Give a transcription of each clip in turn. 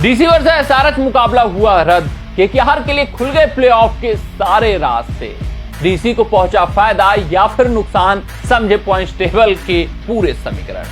DC versus SRH मुकाबला हुआ रद्द। केकेआर के लिए खुल गए प्लेऑफ के सारे रास्ते। डीसी को पहुंचा फायदा या फिर नुकसान, समझे पॉइंट्स टेबल के पूरे समीकरण।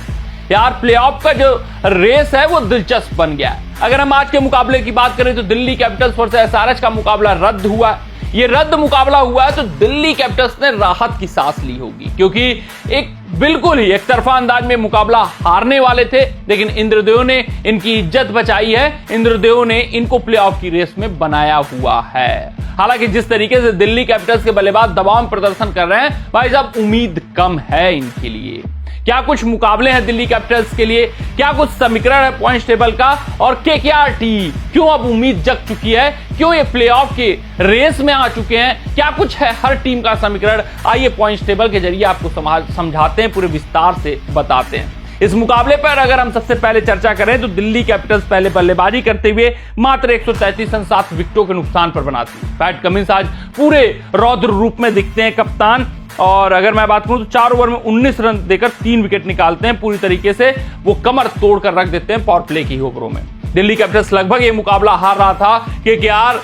यार प्लेऑफ का जो रेस है वो दिलचस्प बन गया है। अगर हम आज के मुकाबले की बात करें तो दिल्ली कैपिटल्स वर्सेस एसआरएच का मुकाबला रद्द हुआ। ये रद्द मुकाबला हुआ है तो दिल्ली कैपिटल्स ने राहत की सांस ली होगी, क्योंकि एक बिल्कुल ही एक तरफा अंदाज में मुकाबला हारने वाले थे, लेकिन इंद्रदेव ने इनकी इज्जत बचाई है। इंद्रदेव ने इनको प्लेऑफ की रेस में बनाया हुआ है। हालांकि जिस तरीके से दिल्ली कैपिटल्स के बल्लेबाज दबाव में प्रदर्शन कर रहे हैं, भाई साहब उम्मीद कम है इनके लिए। क्या कुछ मुकाबले हैं दिल्ली कैपिटल्स के लिए, क्या कुछ समीकरण है पॉइंट्स टेबल का, और केकेआर टीम क्यों अब उम्मीद जग चुकी है, क्यों ये प्लेऑफ के रेस में आ चुके हैं, क्या कुछ है हर टीम का समीकरण, आइए पॉइंट्स टेबल के जरिए आपको समझाते हैं, पूरे विस्तार से बताते हैं। इस मुकाबले पर अगर हम सबसे पहले चर्चा करें तो दिल्ली कैपिटल्स पहले बल्लेबाजी करते हुए मात्र 133 रन 7 विकेटों के नुकसान पर बनाती है। पैट कमिंस आज पूरे रौद्र रूप में दिखते हैं कप्तान, और अगर मैं बात करूं तो 4 ओवर में 19 रन देकर 3 विकेट निकालते हैं। पूरी तरीके से वो कमर तोड़कर रख देते हैं पावर प्ले की ओवरों में। दिल्ली कैपिटल्स लगभग ये मुकाबला हार रहा था, केकेआर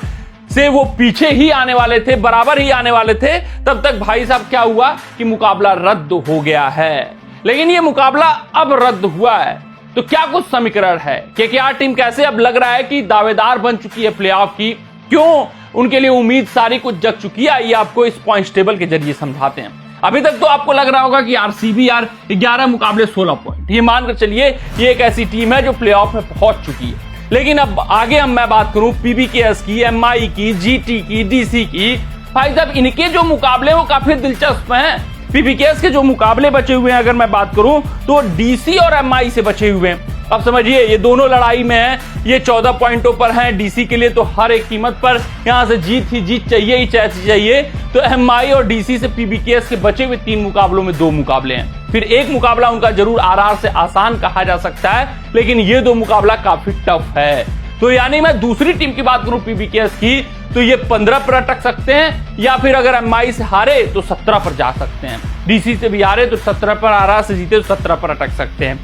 से वो पीछे ही आने वाले थे, बराबर ही आने वाले थे। तब तक भाई साहब क्या हुआ कि मुकाबला रद्द हो गया है। लेकिन ये मुकाबला अब रद्द हुआ है तो क्या कुछ समीकरण है, केकेआर टीम कैसे अब लग रहा है कि दावेदार बन चुकी है प्लेऑफ की, क्यों उनके लिए उम्मीद सारी कुछ जग चुकी है, ये आपको इस पॉइंट्स टेबल के जरिए समझाते हैं। अभी तक तो आपको लग रहा होगा कि आरसीबी 11 मुकाबले 16 पॉइंट, ये मानकर चलिए ये एक ऐसी टीम है जो प्लेऑफ में पहुंच चुकी है। लेकिन अब आगे मैं बात करूं पीबीकेएस की, एमआई की, जीटी की, डीसी की, भाई साहब इनके जो मुकाबले वो काफी दिलचस्प हैं। पीबीकेएस के जो मुकाबले बचे हुए हैं अगर मैं बात करूं तो डीसी और एमआई से बचे हुए हैं। अब समझिए ये दोनों लड़ाई में है, ये 14 पॉइंटों पर हैं। डीसी के लिए तो हर एक कीमत पर यहां से जीत चाहिए ही चाहिए। तो एमआई और डीसी से पीबीकेएस के बचे हुए 3 मुकाबलों में 2 मुकाबले हैं। फिर एक मुकाबला उनका जरूर आरआर से आसान कहा जा सकता है, लेकिन ये 2 मुकाबला काफी टफ है। तो यानी मैं दूसरी टीम की बात करूं पीबीकेएस की तो ये 15 पर अटक सकते हैं, या फिर अगर एमआई से हारे तो 17 पर जा सकते हैं। डीसी से भी हारे तो 17 पर, आरआर से जीते तो 17 पर अटक सकते हैं।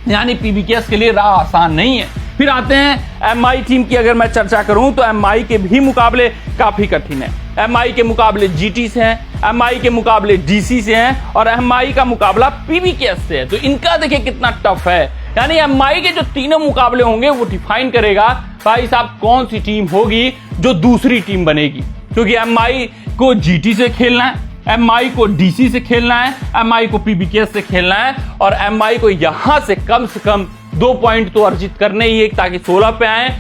यानी पीबीकेएस के लिए राह आसान नहीं है। फिर आते हैं एमआई टीम की, अगर मैं चर्चा करूं तो एमआई के भी मुकाबले काफी कठिन है। एमआई के मुकाबले जीटी से हैं, एमआई के मुकाबले डीसी से हैं, और एमआई का मुकाबला पीबीकेएस से है। तो इनका देखिए कितना टफ है। यानी एमआई के जो तीनों मुकाबले होंगे वो डिफाइन करेगा भाई साहब कौन सी टीम होगी जो दूसरी टीम बनेगी, क्योंकि एमआई को जीटी से खेलना है, एमआई को डीसी से खेलना है, एमआई को पीबीकेएस से खेलना है, और एमआई को यहां से कम 2 पॉइंट तो अर्जित करने ही है ताकि 16 पे आए।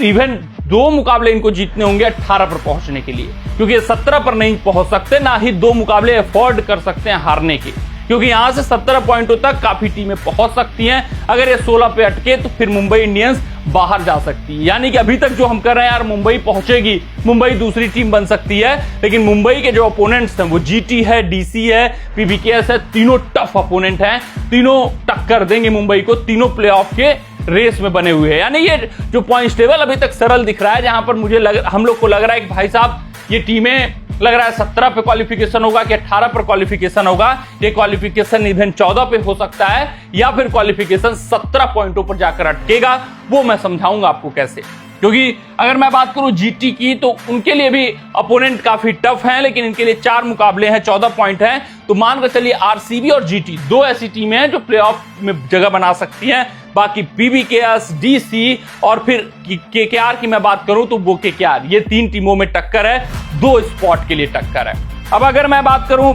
इवन 2 मुकाबले इनको जीतने होंगे 18 पर पहुंचने के लिए, क्योंकि 17 पर नहीं पहुंच सकते, ना ही 2 मुकाबले अफोर्ड कर सकते हैं हारने के, क्योंकि यहां से 17 पॉइंटों तक काफी टीमें पहुंच सकती हैं। अगर ये 16 पे अटके तो फिर मुंबई इंडियंस बाहर जा सकती है। यानी कि अभी तक जो हम कर रहे हैं यार मुंबई पहुंचेगी, मुंबई दूसरी टीम बन सकती है, लेकिन मुंबई के जो अपोनेंट्स हैं वो जीटी है, डीसी है, पीबीकेएस है, तीनों टफ अपोनेंट हैं, तीनों टक्कर देंगे मुंबई को, तीनों प्लेऑफ के रेस में बने हुए हैं। यानी ये जो पॉइंट्स टेबल अभी तक सरल दिख रहा है, जहां पर हम लोग को लग रहा है कि भाई साहब ये टीमें लग रहा है 17 पे क्वालिफिकेशन होगा कि 18 पर क्वालिफिकेशन होगा। ये क्वालिफिकेशन इवन 14 पे हो सकता है, या फिर क्वालिफिकेशन 17 पॉइंटों पर जाकर अटकेगा। वो मैं समझाऊंगा आपको कैसे, क्योंकि अगर मैं बात करूं जीटी की तो उनके लिए भी अपोनेंट काफी टफ हैं, लेकिन इनके लिए 4 मुकाबले हैं, 14 पॉइंट हैं। तो मानकर चलिए आरसीबी और जीटी 2 ऐसी टीमें हैं जो प्लेऑफ में जगह बना सकती हैं। बाकी पीबीकेएस, डीसी और फिर केकेआर की मैं बात करूं तो वो केकेआर, ये 3 टीमों में टक्कर है, 2 स्पॉट के लिए टक्कर है। अब अगर मैं बात करूं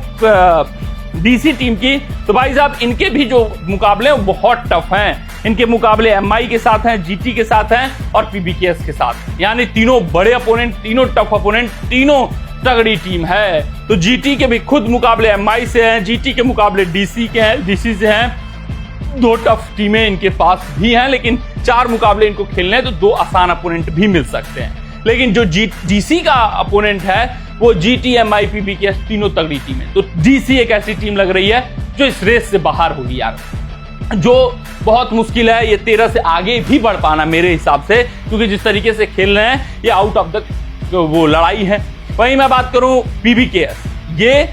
डीसी टीम की तो भाई साहब इनके भी जो मुकाबले हैं बहुत टफ हैं। इनके मुकाबले एमआई के साथ हैं, जीटी के साथ हैं और पीबीकेएस के साथ, यानी तीनों बड़े अपोनेंट, तीनों टफ अपोनेंट, तीनों तगड़ी टीम है। तो जीटी के भी खुद मुकाबले एमआई से हैं, जीटी के मुकाबले डीसी के हैं, डीसी से हैं। 2 टफ टीमें इनके पास भी हैं, लेकिन 4 मुकाबले इनको खेलने हैं तो 2 आसान अपोनेंट भी मिल सकते हैं। लेकिन जो डीसी का अपोनेंट है वो जीटी, एमआई, पीबीकेएस तीनों तगड़ी टीम है। तो डीसी एक ऐसी टीम लग रही है जो इस रेस से बाहर होगी यार, जो बहुत मुश्किल है ये 13 से आगे भी बढ़ पाना मेरे हिसाब से, क्योंकि जिस तरीके से खेल रहे हैं ये आउट ऑफ द वो लड़ाई है। वहीं मैं बात करूं पीबीकेएस, ये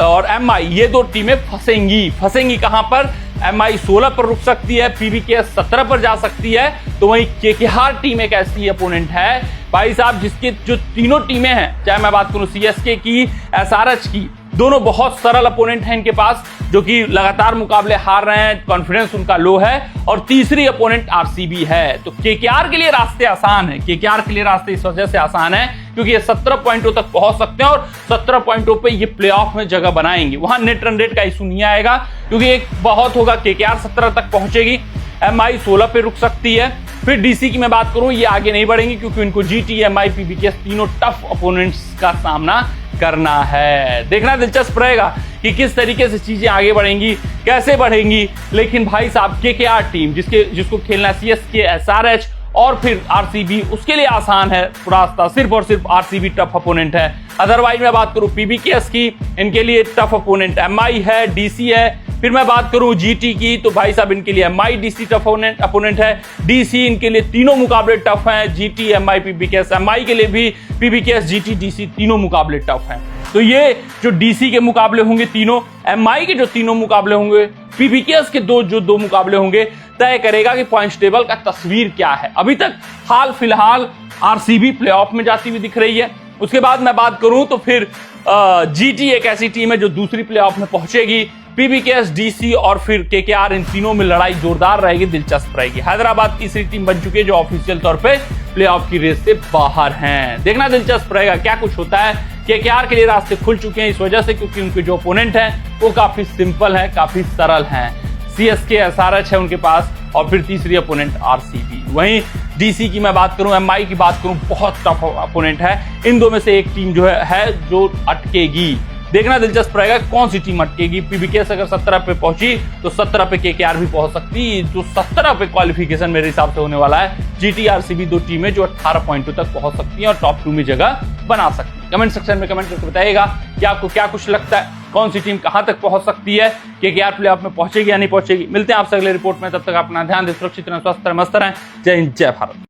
और एमआई, ये 2 टीमें फंसेंगी कहां पर? एमआई 16 पर रुक सकती है, पीबीकेएस 17 पर जा सकती है। तो वहीं केकेआर टीम एक ऐसी अपोनेंट है भाई साहब जिसके जो तीनों टीमें हैं, चाहे मैं बात करूं सीएसके की, एसआरएच की, दोनों बहुत सरल अपोनेंट हैं इनके पास, जो कि लगातार मुकाबले हार रहे हैं, कॉन्फिडेंस उनका लो है। और तीसरी अपोनेंट आरसीबी है। तो केकेआर के लिए रास्ते आसान है, केकेआर के लिए रास्ते इस वजह से आसान है क्योंकि ये 17 पॉइंटों तक पहुंच सकते हैं और 17 पॉइंटों पे ये प्लेऑफ में जगह बनाएंगे। वहां नेट रन रेट का इशू नहीं आएगा क्योंकि एक बहुत होगा, केकेआर 17 तक पहुंचेगी, एमआई 16 पे रुक सकती है। फिर डीसी की मैं बात करूं, ये आगे नहीं बढ़ेंगे क्योंकि इनको जीटी, एमआई, पीबीकेएस तीनों टफ अपोनेंट्स का सामना करना है। देखना दिलचस्प रहेगा कि किस तरीके से चीजें आगे बढ़ेंगी, कैसे बढ़ेंगी। लेकिन भाई साहब केकेआर टीम जिसको खेलना सीएसके, एसआरएच और फिर आरसीबी, उसके लिए आसान है रास्ता, सिर्फ और सिर्फ आरसीबी टफ अपोनेंट है। अदरवाइज मैं बात करूं पीबीकेएस की, इनके लिए टफ अपोनेंट एमआई है, डीसी है। फिर मैं बात करूं जीटी की, तो भाई साहब इनके लिए एमआई, डीसी टफ अपोनेंट है, डीसी इनके लिए तीनों मुकाबले टफ हैं, जीटी, एमआई, पीबीकेएस। एमआई के लिए भी पीबीकेएस, जीटी, डीसी तीनों मुकाबले टफ हैं। तो ये जो डीसी के मुकाबले होंगे तीनों, एमआई के जो तीनों मुकाबले होंगे, पीबीकेएस के दो मुकाबले होंगे, तय करेगा कि पॉइंट्स टेबल का तस्वीर क्या है। अभी तक हाल फिलहाल आरसीबी प्लेऑफ में जाती हुई दिख रही है। उसके बाद मैं बात करूं तो फिर जीटी एक ऐसी टीम है जो दूसरी प्लेऑफ में पहुंचेगी। पीबीकेएस, डीसी और फिर केकेआर, इन तीनों में लड़ाई जोरदार रहेगी, दिलचस्प रहेगी। हैदराबाद तीसरी टीम बन चुकी है जो ऑफिशियल तौर पे प्लेऑफ की रेस से बाहर हैं। देखना दिलचस्प रहेगा क्या कुछ होता है। केकेआर के लिए रास्ते खुल चुके हैं इस वजह से क्योंकि उनके जो ओपोनेंट हैं वो काफी सिंपल है, काफी सरल हैं। सीएसके, एसआरएच है उनके पास और फिर तीसरी अपोनेंट आरसीबी। वहीं डीसी की मैं बात करूं, एमआई की बात करूं, बहुत टफ अपोनेंट है। इन दो में से एक टीम जो है जो अटकेगी। देखना दिलचस्प रहेगा कौन सी टीम अटकेगी। पीबीकेएस अगर 17 पे पहुंची तो 17 पे केकेआर भी पहुंच सकती है। जो 17 पे क्वालिफिकेशन मेरे हिसाब से होने वाला है, जीटी, आरसीबी दो टीमें जो 18 पॉइंटों तक पहुंच सकती हैं और टॉप 2 में जगह बना सकती है। कमेंट सेक्शन में कमेंट करके बताइएगा कि आपको क्या कुछ लगता है, कौन सी टीम कहां तक पहुंच सकती है, केकेआर प्लेऑफ में पहुंचेगी या नहीं पहुंचेगी। मिलते हैं आपसे अगले रिपोर्ट में, तब तक अपना ध्यान दें, सुरक्षित रहें, स्वस्थ रहें, मस्त रहें। जय हिंद, जय भारत।